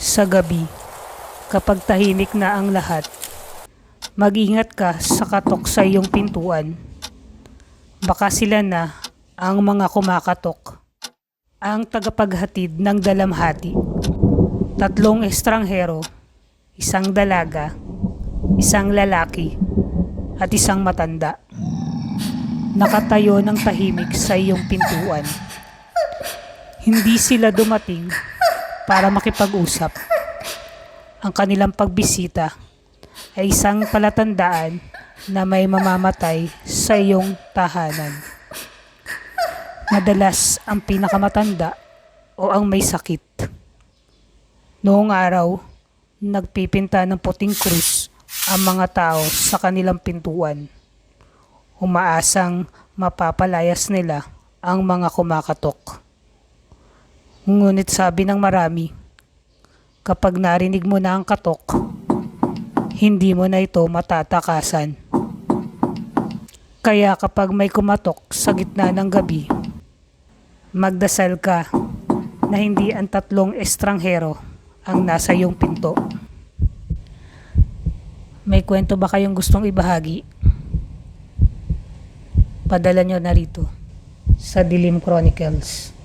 Sa gabi, kapag tahimik na ang lahat, mag-ingat ka sa katok sa iyong pintuan. Baka sila na ang mga kumakatok. Ang tagapaghatid ng dalamhati. 3 estranghero, 1 dalaga, 1 lalaki, at 1 matanda. Nakatayo ng tahimik sa iyong pintuan. Hindi sila dumating para makipag-usap. Ang kanilang pagbisita ay isang palatandaan na may mamamatay sa iyong tahanan. Madalas ang pinakamatanda o ang may sakit. Noong araw, nagpipinta ng puting krus ang mga tao sa kanilang pintuan. Umaasang mapapalayas nila ang mga kumakatok. Ngunit sabi ng marami, kapag narinig mo na ang katok, hindi mo na ito matatakasan. Kaya kapag may kumatok sa gitna ng gabi, magdasal ka na hindi ang 3 estranghero ang nasa iyong pinto. May kwento ba kayong gustong ibahagi? Padala nyo na rito sa Dilim Chronicles.